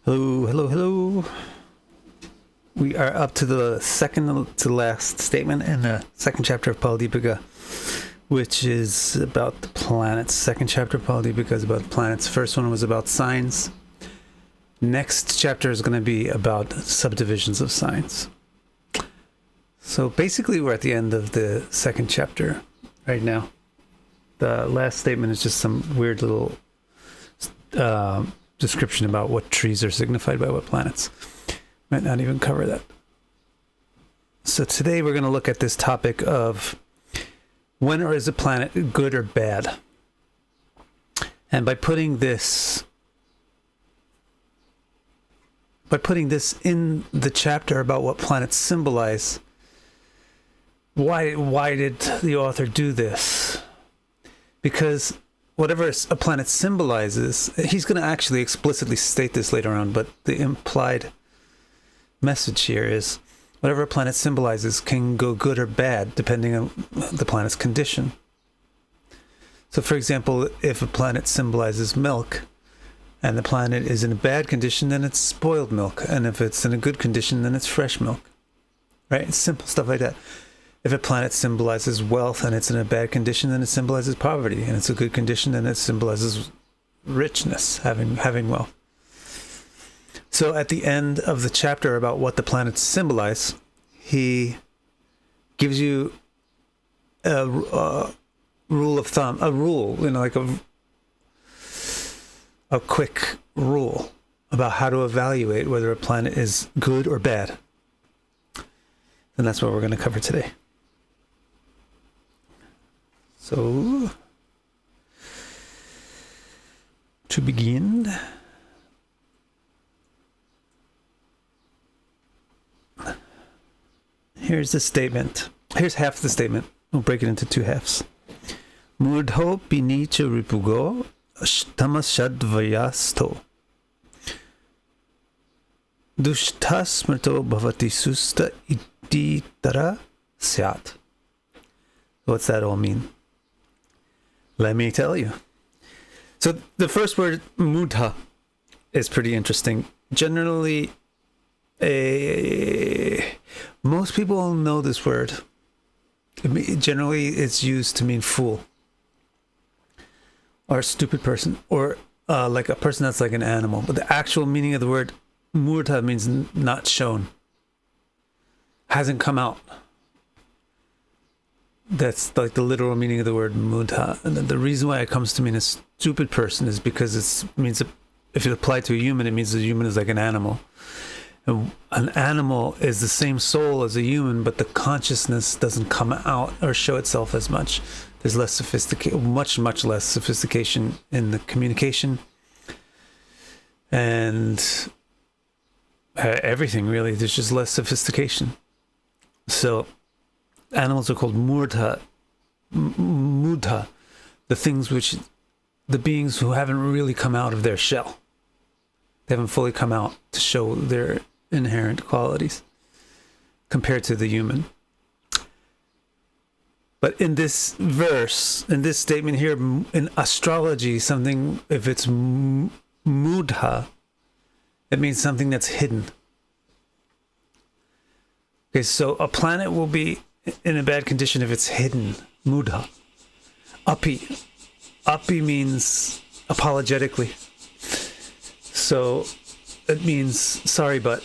Hello, hello, hello. We are up to the second to last statement in the second chapter of Phaladipika, which is about the planets. Second chapter of Phaladipika is about the planets. First one was about signs. Next chapter is going to be about subdivisions of signs. So basically we're at the end of the second chapter right now. The last statement is just some weird little description about what trees are signified by what planets. Might not even cover that. So today we're going to look at this topic of when is a planet good or bad. And by putting this in the chapter about what planets symbolize, why did the author do this? Because whatever a planet symbolizes, he's going to actually explicitly state this later on, but the implied message here is whatever a planet symbolizes can go good or bad depending on the planet's condition. So for example, if a planet symbolizes milk and the planet is in a bad condition, then it's spoiled milk. And if it's in a good condition, then it's fresh milk. Right? It's simple stuff like that. If a planet symbolizes wealth and it's in a bad condition, then it symbolizes poverty. And it's a good condition, then it symbolizes richness, having wealth. So at the end of the chapter about what the planets symbolize, he gives you a rule of thumb, like a quick rule about how to evaluate whether a planet is good or bad. And that's what we're going to cover today. So, to begin, here's the statement. Here's half the statement. We'll break it into two halves. Murdho pinicha ripugo tamashadvayasto dushtasmrto bhavati susta ititara syat. What's that all mean? Let me tell you. So the first word, mudha, is pretty interesting. Generally, most people know this word. Generally, it's used to mean fool, or stupid person, or like a person that's like an animal. But the actual meaning of the word mudha means not shown, hasn't come out. That's like the literal meaning of the word mudha. And the reason why it comes to mean a stupid person is because it means if it applied to a human, it means the human is like an animal. And an animal is the same soul as a human, but the consciousness doesn't come out or show itself as much. There's less sophistication, much less sophistication in the communication and everything really. There's just less sophistication. So animals are called mudha, the beings who haven't really come out of their shell. They haven't fully come out to show their inherent qualities compared to the human. But in this verse, in this statement here, in astrology, something, if it's mudha, it means something that's hidden. Okay, so a planet will be in a bad condition if it's hidden. Mudha. Api means apologetically. So it means sorry, but.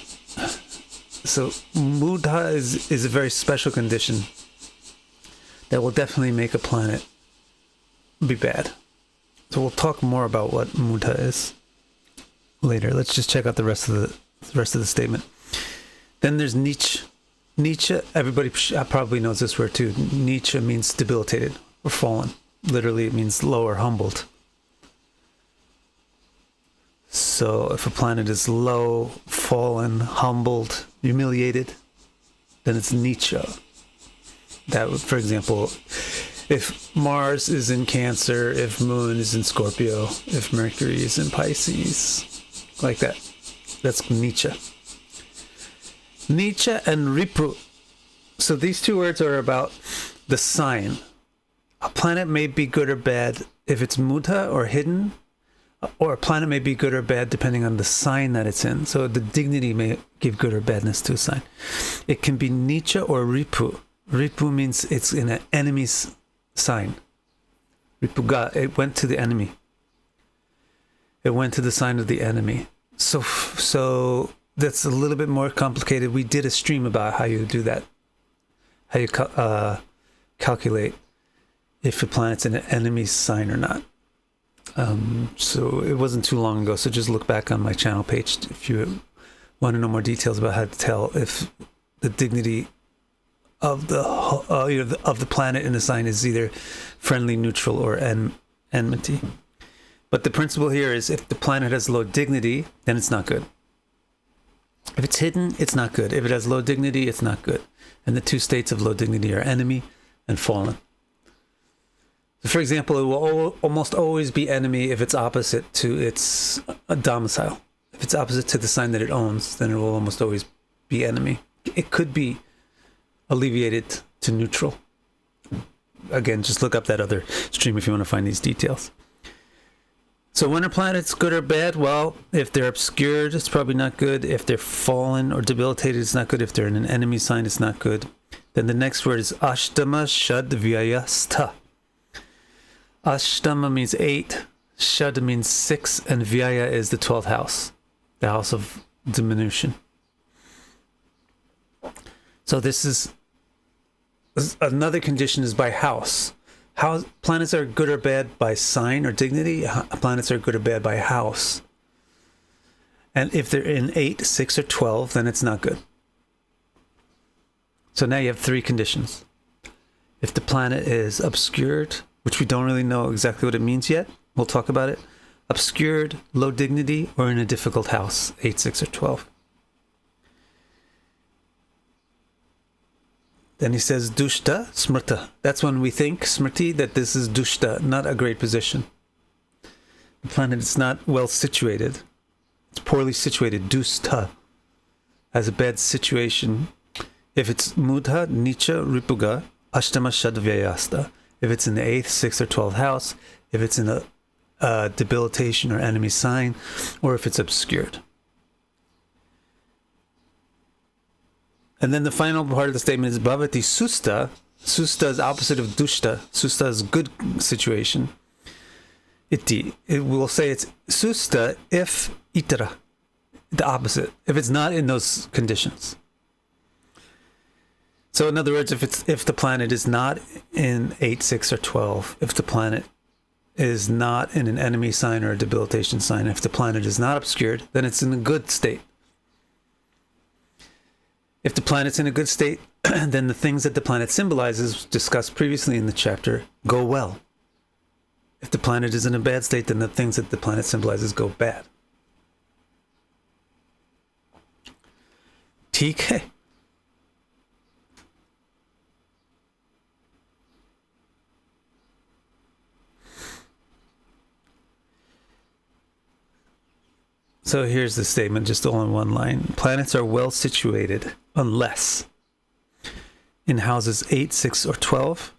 So mudha is a very special condition that will definitely make a planet be bad. So we'll talk more about what mudha is later. Let's just check out the rest of the statement. Then there's Nietzsche. Nietzsche, everybody probably knows this word too. Nietzsche means debilitated or fallen. Literally, it means low or humbled. So if a planet is low, fallen, humbled, humiliated, then it's Nietzsche. That would, for example, if Mars is in Cancer, if Moon is in Scorpio, if Mercury is in Pisces, like that. That's Nietzsche. Nietzsche and Ripu. So these two words are about the sign. A planet may be good or bad if it's mudha or hidden, or a planet may be good or bad depending on the sign that it's in. So the dignity may give good or badness to a sign. It can be Nicha or Ripu. Ripu means it's in an enemy's sign. Ripuga, it went to the enemy. It went to the sign of the enemy. So that's a little bit more complicated. We did a stream about how you do that, how you calculate if a planet's in an enemy's sign or not. So it wasn't too long ago, so just look back on my channel page if you want to know more details about how to tell if the dignity of the planet in the sign is either friendly, neutral, or enmity. But the principle here is if the planet has low dignity, then it's not good. If it's hidden, it's not good. If it has low dignity, it's not good. And the two states of low dignity are enemy and fallen. So for example, it will almost always be enemy if it's opposite to its domicile. If it's opposite to the sign that it owns, then it will almost always be enemy. It could be alleviated to neutral. Again, just look up that other stream if you want to find these details. So when are planets good or bad? Well, if they're obscured, it's probably not good. If they're fallen or debilitated, it's not good. If they're in an enemy sign, it's not good. Then the next word is Ashtama Shad Vyayasta. Ashtama means 8, Shad means 6, and Vyaya is the 12th house, the house of diminution. So this is another condition is by house. How planets are good or bad by sign or dignity. Planets are good or bad by house. And if they're in 8, 6, or 12, then it's not good. So now you have 3 conditions. If the planet is obscured, which we don't really know exactly what it means yet, we'll talk about it. Obscured, low dignity, or in a difficult house, 8, 6, or 12. Then he says dushta, smrta. That's when we think, smrti, that this is dushta, not a great position. The planet is not well situated. It's poorly situated. Dushta has a bad situation. If it's mudha, nicha, ripuga, ashtama, shadvyayasta. If it's in the 8th, 6th, or 12th house, if it's in a debilitation or enemy sign, or if it's obscured. And then the final part of the statement is bhavati susta. Susta is opposite of dushta. Susta is good situation. Iti. It will say it's susta if itara, the opposite. If it's not in those conditions. So in other words, if the planet is not in 8, 6, or 12, if the planet is not in an enemy sign or a debilitation sign, if the planet is not obscured, then it's in a good state. If the planet's in a good state, then the things that the planet symbolizes, discussed previously in the chapter, go well. If the planet is in a bad state, then the things that the planet symbolizes go bad. TK. So here's the statement, just all in one line. Planets are well situated unless in houses 8, 6, or 12,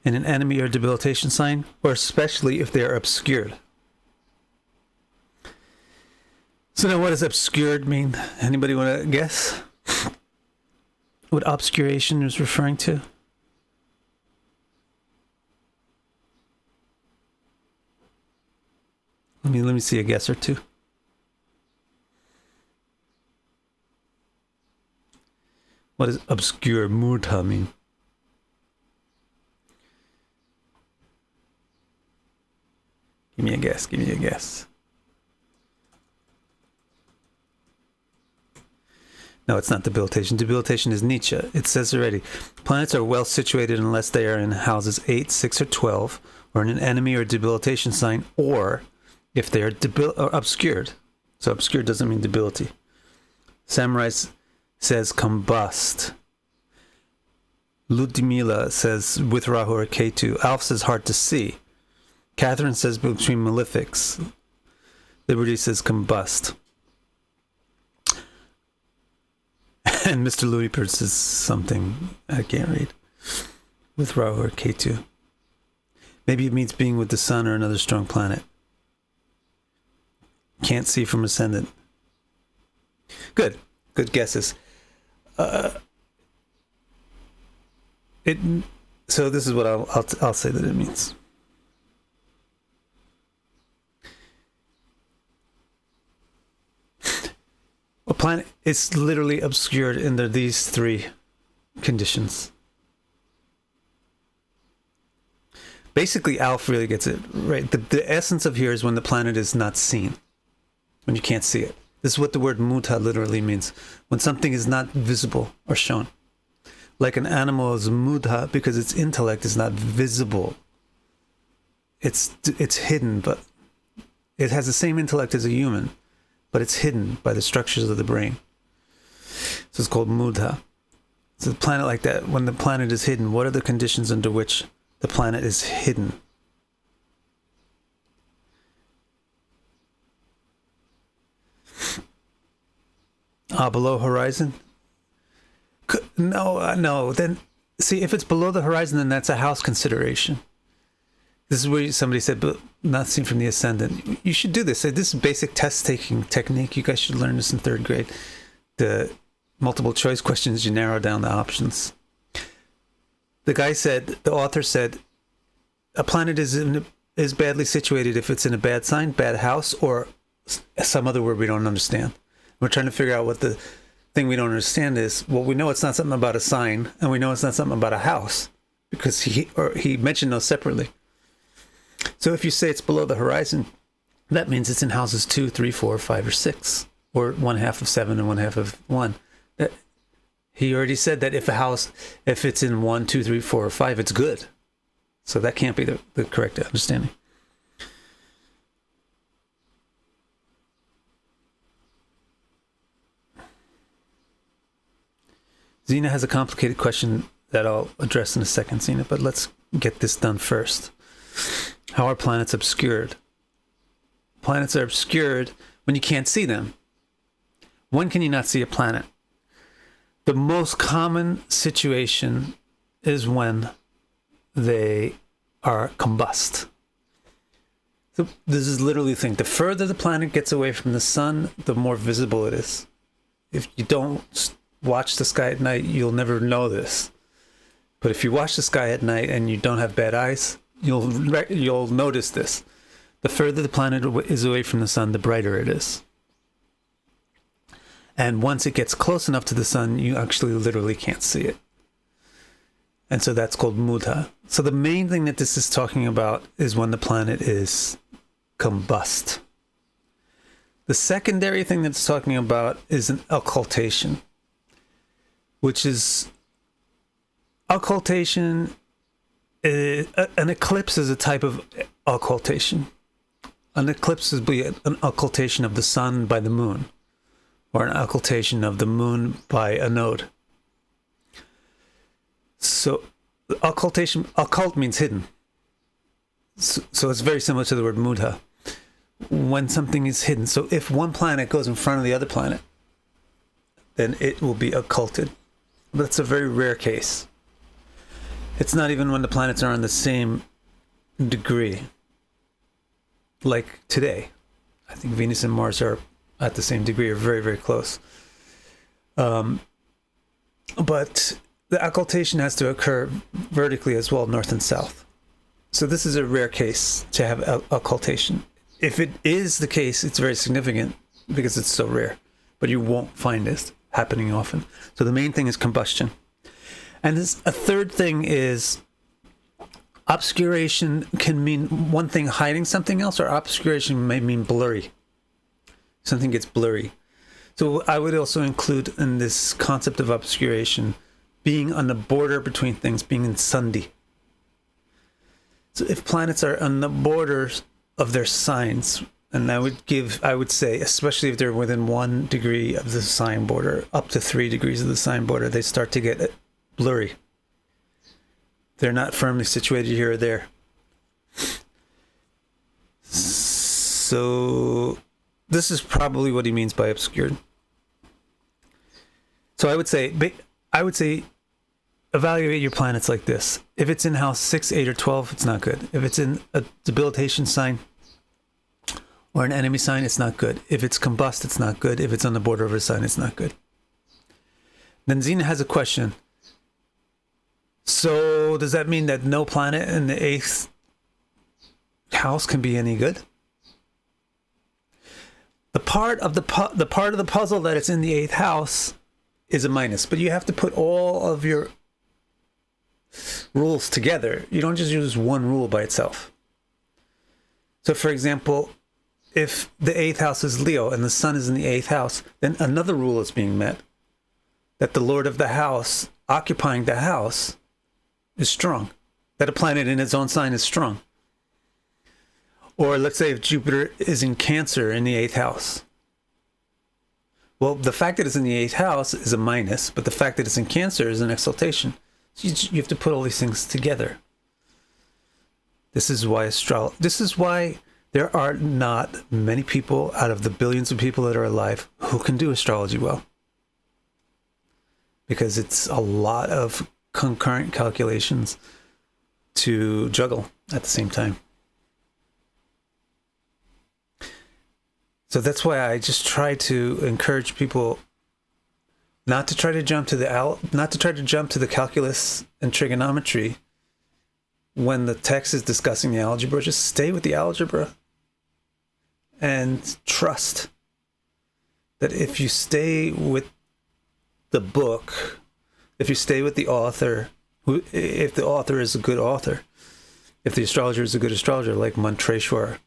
in an enemy or debilitation sign, or especially if they are obscured. So now what does obscured mean? Anybody want to guess what obscuration is referring to? Let me see a guess or two. What does obscure murta mean? Give me a guess. No, it's not debilitation. Debilitation is Nietzsche. It says already, planets are well situated unless they are in houses 8, 6, or 12, or in an enemy or debilitation sign, or if they are obscured. So obscured doesn't mean debility. Samurai says combust. Ludmila says with Rahu or Ketu. Alf says hard to see. Catherine says between malefics. Liberty says combust. And Mr. Ludipur says something I can't read. With Rahu or Ketu. Maybe it means being with the sun or another strong planet. Can't see from ascendant. Good guesses. So this is what I'll say that it means. A planet is literally obscured under these three conditions. Basically, Alf really gets it right. The essence of here is when the planet is not seen, when you can't see it. This is what the word muta literally means, when something is not visible or shown. Like an animal is mudha because its intellect is not visible. It's hidden, but it has the same intellect as a human, but it's hidden by the structures of the brain. So it's called mudha. So the planet like that, when the planet is hidden, what are the conditions under which the planet is hidden? Below horizon? No. Then, see, if it's below the horizon, then that's a house consideration. This is where somebody said, but not seen from the ascendant. You should do this. This is basic test-taking technique. You guys should learn this in 3rd grade. The multiple choice questions, you narrow down the options. The author said, a planet is badly situated if it's in a bad sign, bad house, or some other word we don't understand. We're trying to figure out what the thing we don't understand is. Well, we know it's not something about a sign, and we know it's not something about a house, because he mentioned those separately. So if you say it's below the horizon, that means it's in houses 2, 3, 4, 5, or 6, or 1/2 of 7 and 1/2 of 1. He already said that if it's in 1, 2, 3, 4, or 5, it's good. So that can't be the correct understanding. Zena has a complicated question that I'll address in a second, Zena, but let's get this done first. How are planets obscured? Planets are obscured when you can't see them. When can you not see a planet? The most common situation is when they are combust. So this is literally the thing. The further the planet gets away from the sun, the more visible it is. If you don't watch the sky at night, you'll never know this. But if you watch the sky at night and you don't have bad eyes, you'll notice this. The further the planet is away from the sun, the brighter it is. And once it gets close enough to the sun, you actually literally can't see it. And so that's called mudha. So the main thing that this is talking about is when the planet is combust. The secondary thing that it's talking about is an occultation, which is occultation. An eclipse is a type of occultation. An eclipse would be an occultation of the sun by the moon, or an occultation of the moon by a node. So occult means hidden. So it's very similar to the word mudha. When something is hidden. So if one planet goes in front of the other planet, then it will be occulted. But it's a very rare case. It's not even when the planets are on the same degree. Like today. I think Venus and Mars are at the same degree, or very, very close. But the occultation has to occur vertically as well, north and south. So this is a rare case to have occultation. If it is the case, it's very significant because it's so rare. But you won't find this happening often. So the main thing is combustion. And a third thing is obscuration can mean one thing hiding something else, or obscuration may mean blurry. Something gets blurry. So I would also include in this concept of obscuration being on the border between things, being in Sandhi. So if planets are on the borders of their signs, and I would say, especially if they're within 1 degree of the sign border, up to 3 degrees of the sign border, they start to get blurry. They're not firmly situated here or there. So this is probably what he means by obscured. So I would say evaluate your planets like this. If it's in house 6, 8, or 12, it's not good. If it's in a debilitation sign, or an enemy sign, it's not good. If it's combust, it's not good. If it's on the border of a sign, it's not good. Then Zena has a question. So does that mean that no planet in the 8th house can be any good? The part of the puzzle that it's in the 8th house is a minus, but you have to put all of your rules together. You don't just use one rule by itself. So for example, if the 8th house is Leo and the sun is in the 8th house, then another rule is being met, that the lord of the house occupying the house is strong, that a planet in its own sign is strong. Or let's say if Jupiter is in Cancer in the 8th house. Well, the fact that it's in the 8th house is a minus, but the fact that it's in Cancer is an exaltation. So you have to put all these things together. This is why there are not many people out of the billions of people that are alive who can do astrology well. Because it's a lot of concurrent calculations to juggle at the same time. So that's why I just try to encourage people not to try to jump to the calculus and trigonometry when the text is discussing the algebra. Just stay with the algebra and trust that if you stay with the book, if you stay with the author, if the author is a good author, if the astrologer is a good astrologer like Montreshwar,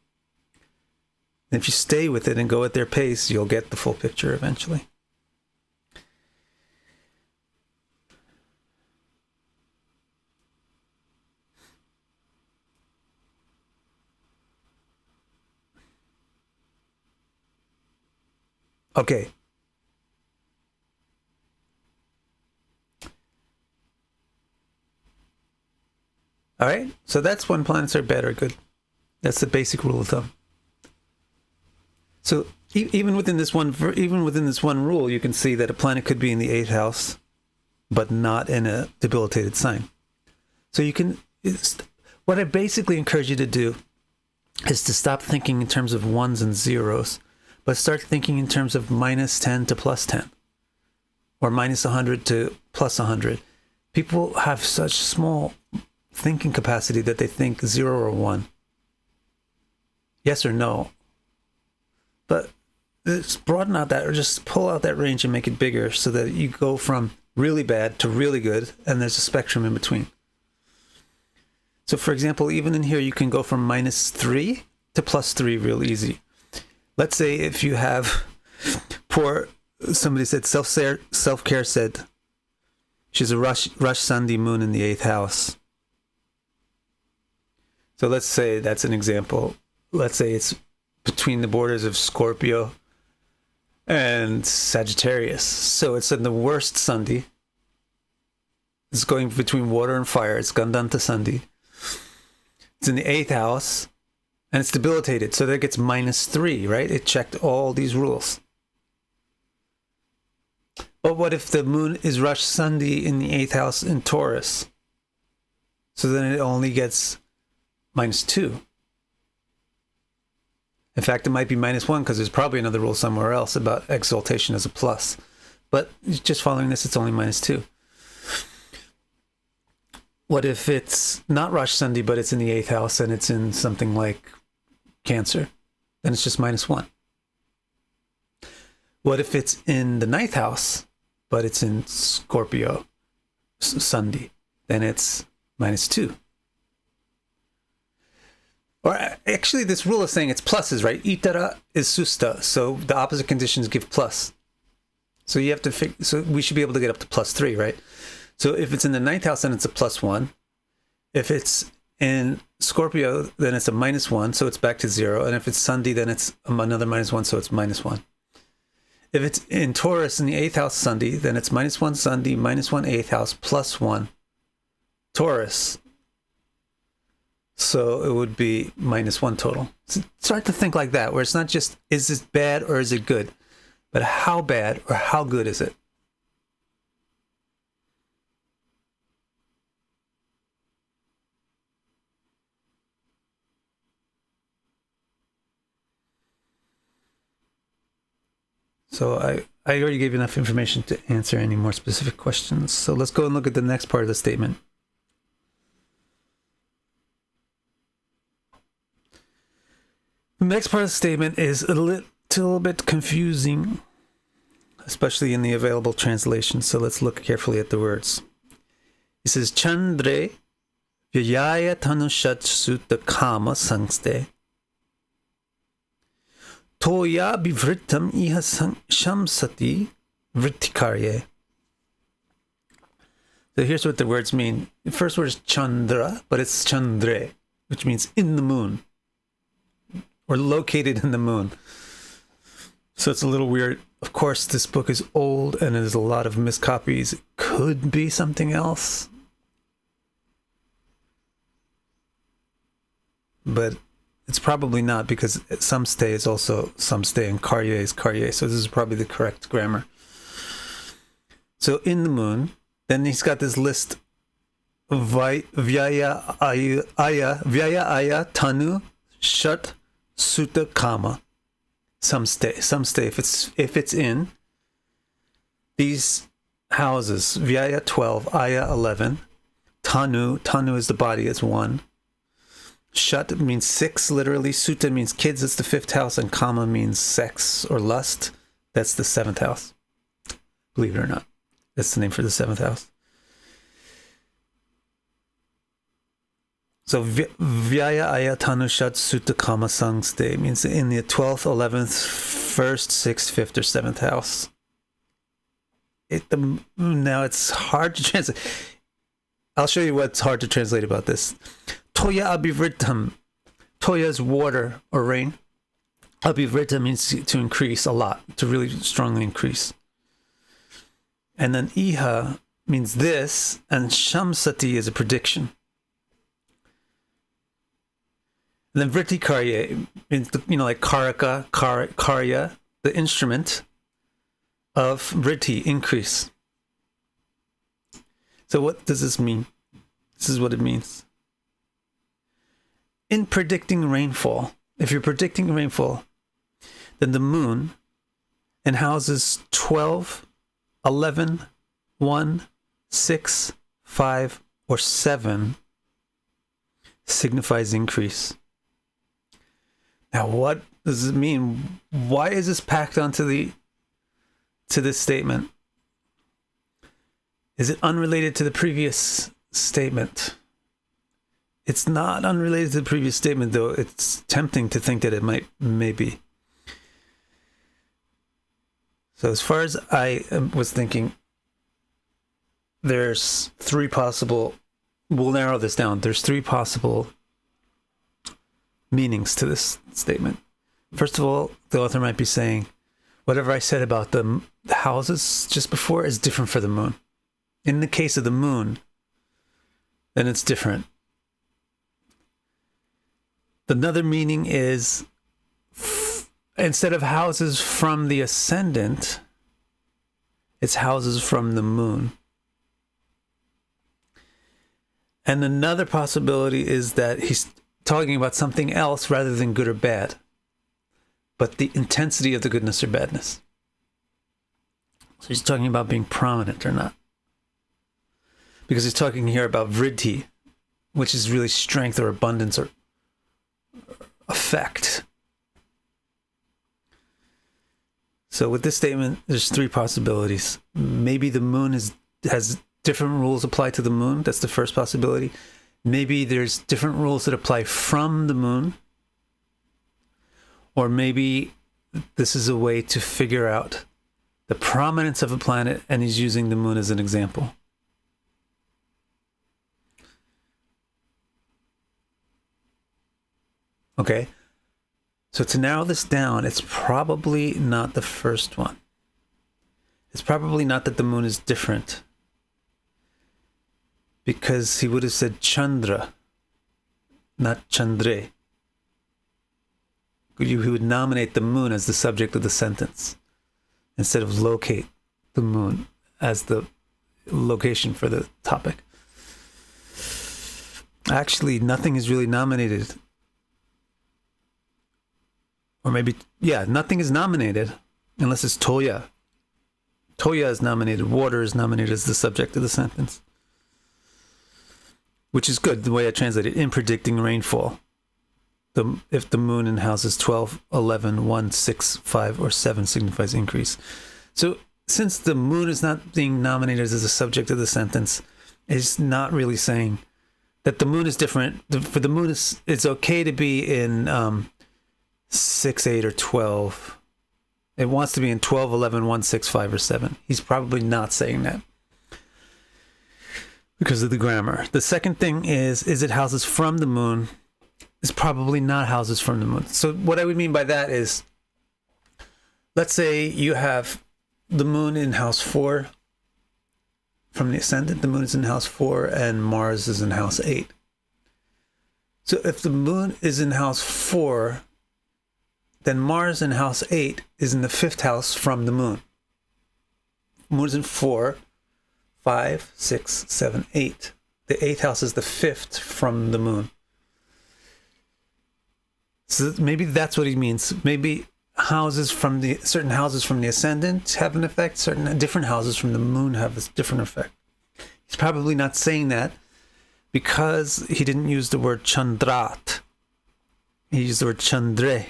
if you stay with it and go at their pace, you'll get the full picture eventually. Okay. All right. So that's when planets are bad or good. That's the basic rule of thumb. So even within this one rule, you can see that a planet could be in the 8th house, but not in a debilitated sign. So what I basically encourage you to do is to stop thinking in terms of ones and zeros, but start thinking in terms of minus 10 to plus 10, or minus 100 to plus 100. People have such small thinking capacity that they think 0 or 1. Yes or no. But just broaden out that, or just pull out that range and make it bigger so that you go from really bad to really good, and there's a spectrum in between. So for example, even in here, you can go from minus 3 to plus 3 real easy. Let's say if you have somebody said, self-care said, she's a Rush Sandhi moon in the 8th house. So let's say that's an example. Let's say it's between the borders of Scorpio and Sagittarius. So it's in the worst Sandhi. It's going between water and fire. It's Gandanta Sandhi. It's in the 8th house, and it's debilitated. So that gets minus 3, right? It checked all these rules. But what if the moon is Rush Sandhi in the 8th house in Taurus? So then it only gets minus 2. In fact, it might be minus 1 because there's probably another rule somewhere else about exaltation as a plus. But just following this, it's only minus 2. What if it's not Rosh Sandhi, but it's in the 8th house and it's in something like Cancer? Then it's just minus 1. What if it's in the 9th house, but it's in Scorpio Sandhi? Then it's minus 2. Or actually, this rule is saying it's pluses, right? Itara is susta, so the opposite conditions give plus. So you have to so we should be able to get up to plus 3, right? So if it's in the 9th house, then it's a plus 1. If it's in Scorpio, then it's a minus 1, so it's back to 0. And if it's Sandhi, then it's another minus 1, so it's minus 1. If it's in Taurus in the 8th house Sandhi, then it's minus 1 Sandhi, minus 1 8th house, plus 1 Taurus. So it would be minus 1 total. So start to think like that, where it's not just, is this bad or is it good? But how bad or how good is it? So I already gave you enough information to answer any more specific questions. So let's go and look at the next part of the statement. The next part of the statement is a little bit confusing, especially in the available translation. So let's look carefully at the words. It says, Chandre Vyaya Tanushat Sutta Kama Sangste Toya Bivritam Iha Shamsati Vrittikarye. So here's what the words mean. The first word is Chandra, but it's Chandre, which means in the moon, or located in the moon. So it's a little weird. Of course, this book is old and there's a lot of miscopies. It could be something else, but it's probably not, because some stay is also some stay and Karye is Karye. So this is probably the correct grammar. So in the moon, then he's got this list of Vyaya Aya Tanu Shat Sutta Kama. Some stay if it's in these houses. Vyaya 12, Aya 11, Tanu is the body, it's 1. Shat means 6, literally. Sutta means kids, it's the 5th house, and Kama means sex or lust, that's the 7th house. Believe it or not, that's the name for the 7th house. So Vyaya Aya Tanu Shat Sutta Kama Sangste means in the 12th, 11th, 1st, 6th, 5th, or 7th house. Now it's hard to translate. I'll show you what's hard to translate about this. Toya Abhivritam. Toya is water or rain. Abhivritam means to increase a lot, to really strongly increase. And then Iha means this, and Shamsati is a prediction. And then Vritti Karya means, like Karaka, Karya, the instrument of Vritti, increase. So what does this mean? This is what it means. In predicting rainfall, if you're predicting rainfall, then the moon in houses 12, 11, 1, 6, 5, or 7 signifies increase. Now, what does it mean? Why is this packed onto this statement? Is it unrelated to the previous statement? It's not unrelated to the previous statement, though it's tempting to think that it may be. So as far as I was thinking, there's 3 possible, we'll narrow this down. There's 3 possible meanings to this statement. First of all, the author might be saying, whatever I said about the houses just before is different for the moon. In the case of the moon, then it's different. Another meaning is, instead of houses from the ascendant, it's houses from the moon. And another possibility is that he's talking about something else rather than good or bad, but the intensity of the goodness or badness. So he's talking about being prominent or not. Because he's talking here about vriddhi, which is really strength or abundance or effect. So with this statement, there's 3 possibilities. Maybe the moon has different rules apply to the moon. That's the first possibility. Maybe there's different rules that apply from the moon. Or maybe this is a way to figure out the prominence of a planet, and he's using the moon as an example. Okay, so to narrow this down, it's probably not the first one. It's probably not that the moon is different, because he would have said Chandra, not Chandre. He would nominate the moon as the subject of the sentence instead of locate the moon as the location for the topic. Actually, nothing is really nominated. Or maybe, nothing is nominated. unless it's Toya. Toya is nominated. Water is nominated as the subject of the sentence, which is good, the way I translate it, in predicting rainfall. If the moon in houses 12, 11, 1, 6, 5, or 7 signifies increase. So since the moon is not being nominated as the subject of the sentence, it's not really saying that the moon is different. For the moon, it's okay to be in 6, 8, or 12. It wants to be in 12, 11, 1, 6, 5, or 7. He's probably not saying that because of the grammar. The second thing is it houses from the moon? Is probably not houses from the moon. So what I would mean by that is, let's say you have the moon in house 4 from the ascendant. The moon is in house 4 and Mars is in house 8. So if the moon is in house 4, then Mars in house 8 is in the 5th house from the moon. Moon is in 4, 5, 6, 7, 8. The 8th house is the 5th from the moon. So maybe that's what he means. Maybe certain houses from the ascendant have an effect. Certain different houses from the moon have a different effect. He's probably not saying that because he didn't use the word chandrat. He used the word chandre.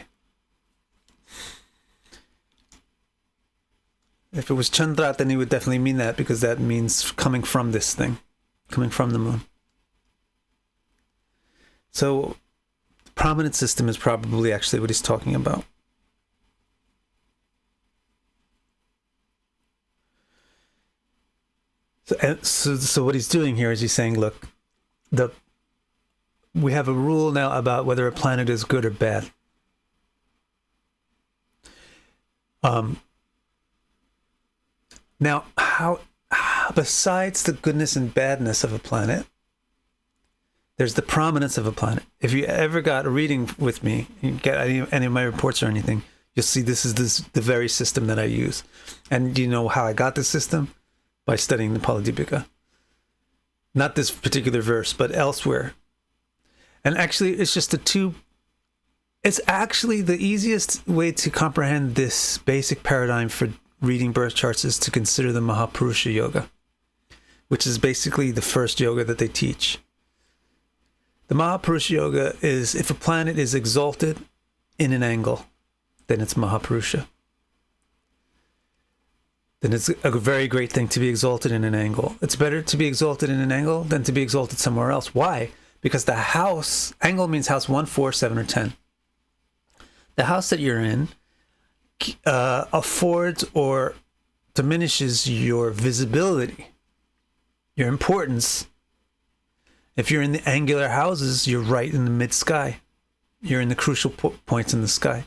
If it was chandrat, then he would definitely mean that, because that means coming from this thing, coming from the moon. So prominent system is probably actually what he's talking about. So what he's doing here is he's saying, look, we have a rule now about whether a planet is good or bad. Now, how besides the goodness and badness of a planet, there's the prominence of a planet. If you ever got a reading with me, you get any of my reports or anything, you'll see this is the very system that I use. And do you know how I got this system? By studying the Phaladipika. Not this particular verse, but elsewhere. And actually, it's actually the easiest way to comprehend this basic paradigm for reading birth charts is to consider the Mahapurusha Yoga, which is basically the first yoga that they teach. The Mahapurusha Yoga is, if a planet is exalted in an angle, then it's Mahapurusha. Then it's a very great thing to be exalted in an angle. It's better to be exalted in an angle than to be exalted somewhere else. Why? Because the house, angle means house 1, 4, 7, or 10. The house that you're in affords or diminishes your visibility, your importance. If you're in the angular houses, you're right in the mid-sky. You're in the crucial points in the sky.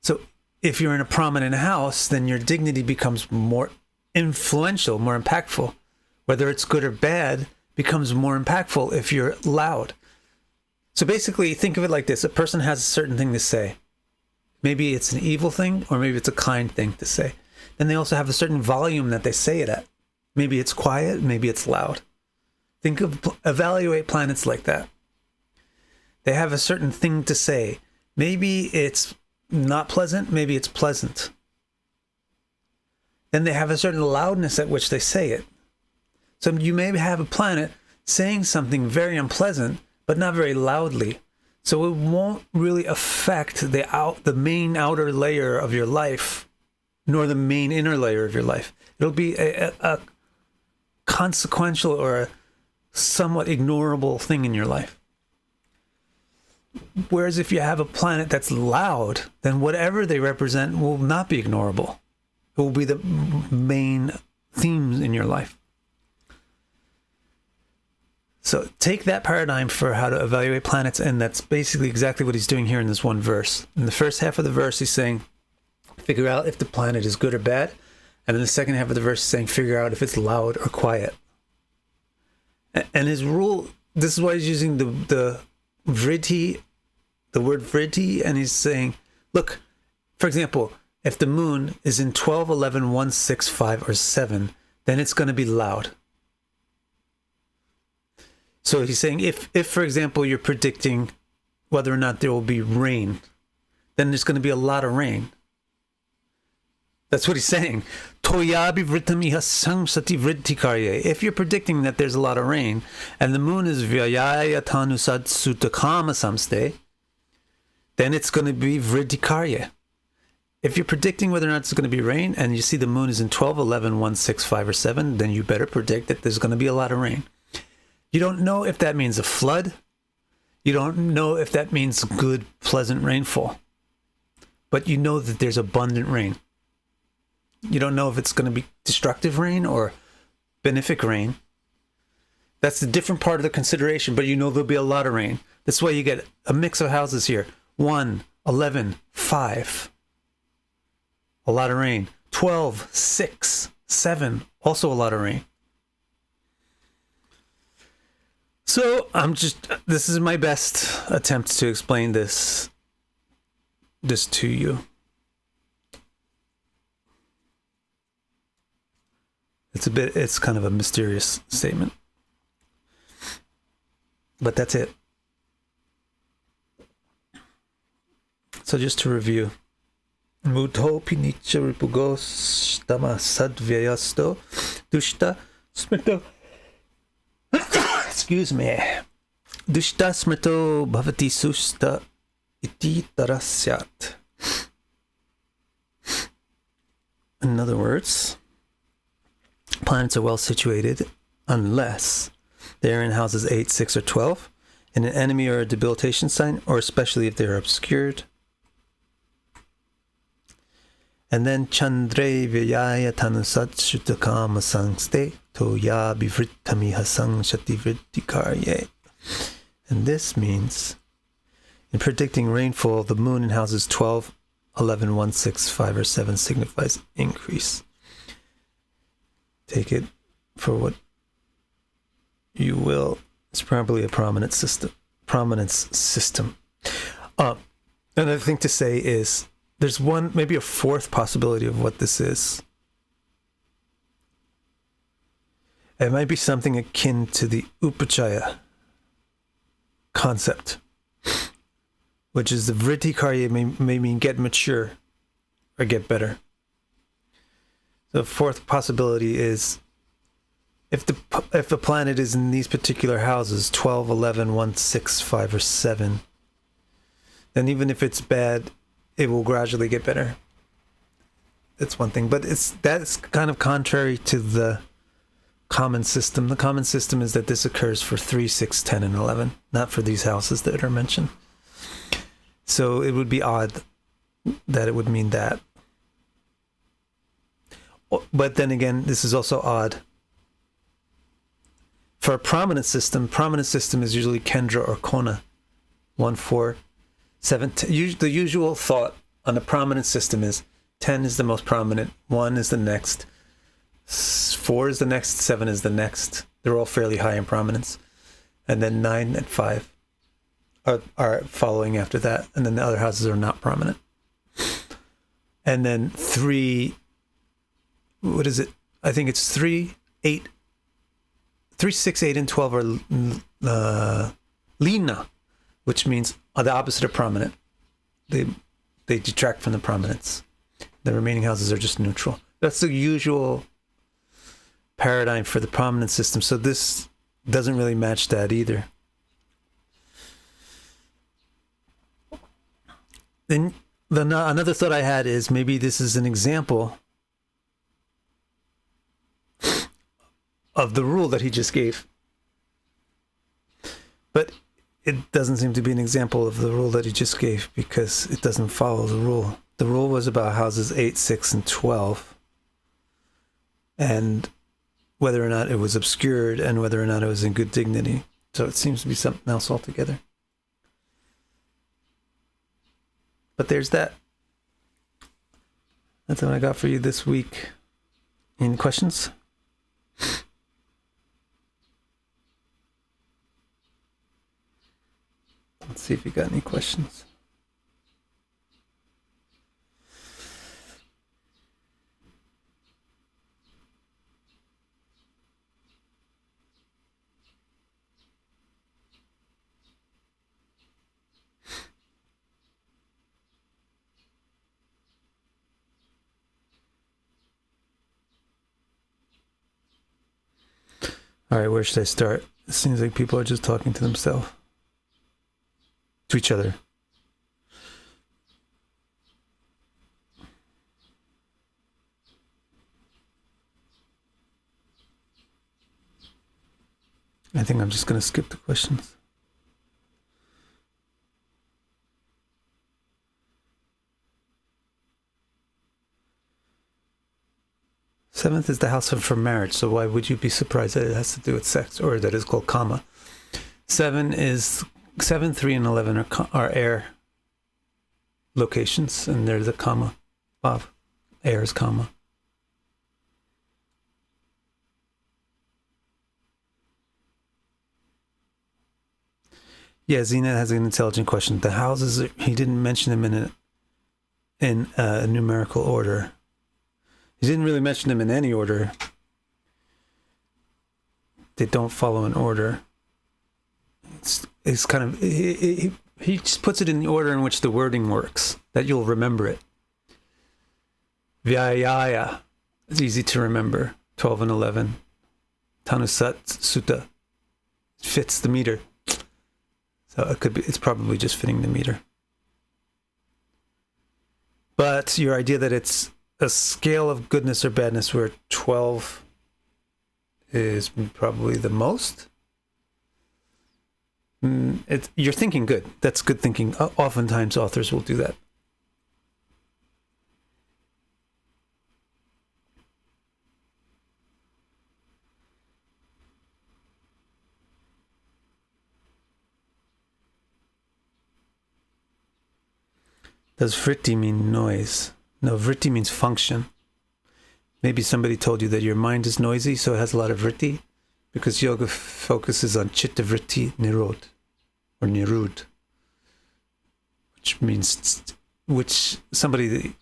So if you're in a prominent house, then your dignity becomes more influential, more impactful. Whether it's good or bad becomes more impactful if you're loud. So basically, think of it like this. A person has a certain thing to say. Maybe it's an evil thing, or maybe it's a kind thing to say. Then they also have a certain volume that they say it at. Maybe it's quiet, maybe it's loud. Evaluate planets like that. They have a certain thing to say. Maybe it's not pleasant, maybe it's pleasant. Then they have a certain loudness at which they say it. So you may have a planet saying something very unpleasant, but not very loudly. So it won't really affect the main outer layer of your life, nor the main inner layer of your life. It'll be a consequential or a somewhat ignorable thing in your life. Whereas if you have a planet that's loud, then whatever they represent will not be ignorable. It will be the main themes in your life. So take that paradigm for how to evaluate planets, and that's basically exactly what he's doing here in this one verse. In the first half of the verse, he's saying, figure out if the planet is good or bad. And in the second half of the verse, he's saying, figure out if it's loud or quiet. And his rule, this is why he's using the vritti, the word vritti, and he's saying, look, for example, if the moon is in 12, 11, 1, 6, 5, or 7, then it's going to be loud. So he's saying if, for example, you're predicting whether or not there will be rain, then there's going to be a lot of rain. That's what he's saying. Toyabi vritamiha samsati vrittikarye. If you're predicting that there's a lot of rain, and the moon is vyayaya tanusad sutakama samste, then it's going to be vrittikarye. If you're predicting whether or not it's going to be rain, and you see the moon is in 12, 11, 1, 6, 5, or 7, then you better predict that there's going to be a lot of rain. You don't know if that means a flood. You don't know if that means good, pleasant rainfall. But you know that there's abundant rain. You don't know if it's going to be destructive rain or benefic rain. That's the different part of the consideration, but you know there'll be a lot of rain. That's why you get a mix of houses here. 1, 11, 5. A lot of rain. 12, 6, 7. Also a lot of rain. So this is my best attempt to explain this to you. It's kind of a mysterious statement. But that's it. So just to review. Mudho pinicha ripugo stama sadvyayasto dushta smrito. Excuse me. Dushta smrito bhavati susta iti tarasyat. In other words, planets are well situated unless they're in houses 8, 6, or 12, in an enemy or a debilitation sign, or especially if they're obscured. And then Chandre Vyaya Tanusat Shutakama Sangste Toya Bivrittami Hasang Shati Vrittikarye. And this means, in predicting rainfall, the moon in houses 12, 11, 1, 6, 5, or 7 signifies increase. Take it for what you will. It's probably a prominence system. Another thing to say is there's maybe a fourth possibility of what this is. It might be something akin to the upachaya concept, which is the vrittikarya may mean get mature or get better. The fourth possibility is if the planet is in these particular houses, 12, 11, 1, 6, 5, or 7, then even if it's bad, it will gradually get better. That's one thing. But that's kind of contrary to the common system. The common system is that this occurs for 3, 6, 10, and 11, not for these houses that are mentioned. So it would be odd that it would mean that. But then again, this is also odd. For a prominent system is usually Kendra or Kona. 1, 4, 7. The usual thought on a prominent system is 10 is the most prominent, 1 is the next, 4 is the next, 7 is the next. They're all fairly high in prominence. And then 9 and 5 are following after that. And then the other houses are not prominent. And then 3, what is it? I think it's 3, 8, 3, 6, 8, and 12 are lina, which means the opposite of prominent. They detract from the prominence. The remaining houses are just neutral. That's the usual paradigm for the prominent system. So this doesn't really match that either. Then another thought I had is maybe this is an example of the rule that he just gave. But it doesn't seem to be an example of the rule that he just gave because it doesn't follow the rule. The rule was about houses 8, 6, and 12 and whether or not it was obscured and whether or not it was in good dignity. So it seems to be something else altogether. But there's that. That's what I got for you this week. Any questions? Let's see if you got any questions. All right, where should I start? It seems like people are just talking to themselves, to each other. I think I'm just going to skip the questions. Seventh is the house for marriage, so why would you be surprised that it has to do with sex, or that it's called karma? 7, 3, and 11 are air locations, and there's a comma. Vav. Air is comma. Yeah, Zena has an intelligent question. The houses, he didn't mention them in a numerical order. He didn't really mention them in any order. They don't follow an order. It's kind of, he just puts it in the order in which the wording works, that you'll remember it. Vyayaya, it's easy to remember. 12 and 11. Tanusat Sutta, fits the meter. So it's probably just fitting the meter. But your idea that it's a scale of goodness or badness where 12 is probably the most, you're thinking good. That's good thinking. Oftentimes authors will do that. Does vritti mean noise? No, vritti means function. Maybe somebody told you that your mind is noisy, so it has a lot of vritti, because yoga focuses on chitta vritti nirod, or nirud, which somebody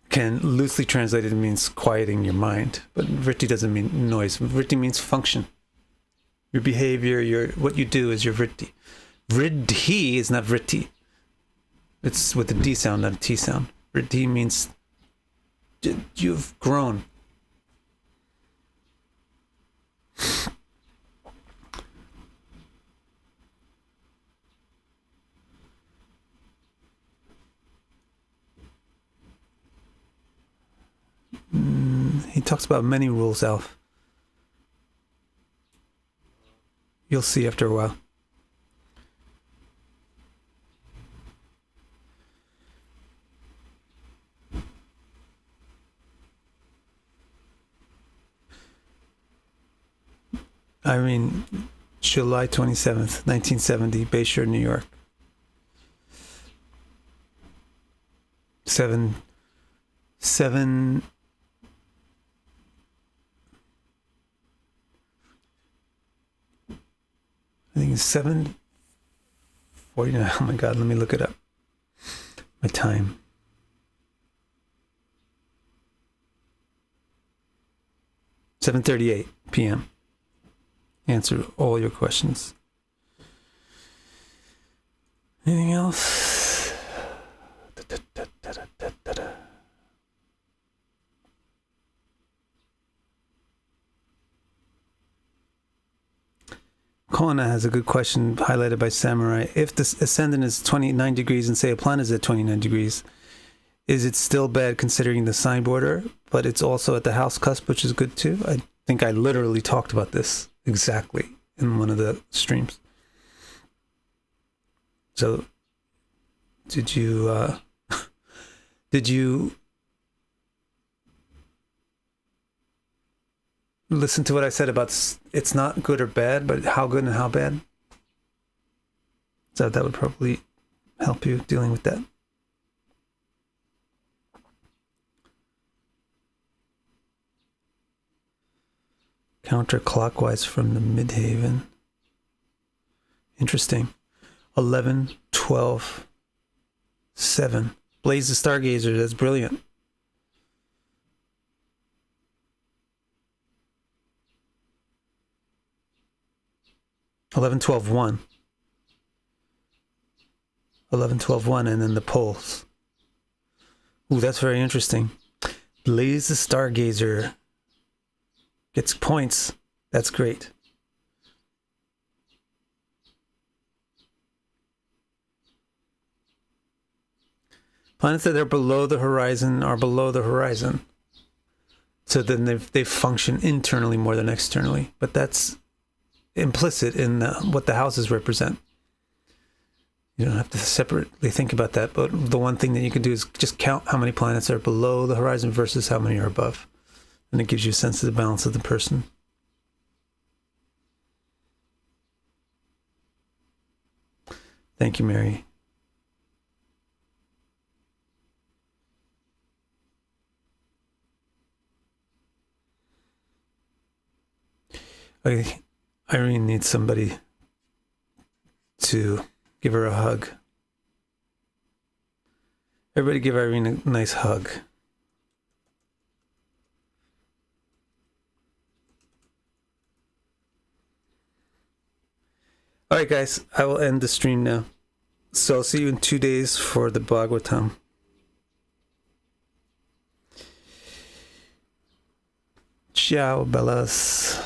can loosely translate it means quieting your mind, but vritti doesn't mean noise. Vritti means function. Your behavior, what you do is your vritti. Vriddhi is not vritti. It's with a D sound, not a T sound. Vriddhi means you've grown. He talks about many rules, Alf. You'll see after a while. I mean, July 27th, 1970, Bayshore, New York. 7 I think it's 7:49. Oh my God, let me look it up. My time. $7:38 p.m. Answer all your questions. Anything else? Kona has a good question highlighted by Samurai. If the ascendant is 29 degrees and say a planet is at 29 degrees, is it still bad considering the sign border, but it's also at the house cusp, which is good too? I think I literally talked about this exactly in one of the streams. So did you listen to what I said about it's not good or bad, but how good and how bad? So that would probably help you dealing with that. Counterclockwise from the midhaven. Interesting. 11, 12, 7. Blaze the Stargazer, that's brilliant. $11, 12, 1. 11, 12, 1, and then the poles. Ooh, that's very interesting. Blaze the Stargazer gets points. That's great. Planets that are below the horizon are below the horizon. So then they function internally more than externally. But that's implicit in what the houses represent. You don't have to separately think about that. But the one thing that you can do is just count how many planets are below the horizon versus how many are above. And it gives you a sense of the balance of the person. Thank you, Mary. Irene needs somebody to give her a hug. Everybody give Irene a nice hug. All right, guys, I will end the stream now. So I'll see you in 2 days for the Bhagavatam. Ciao, Bellas.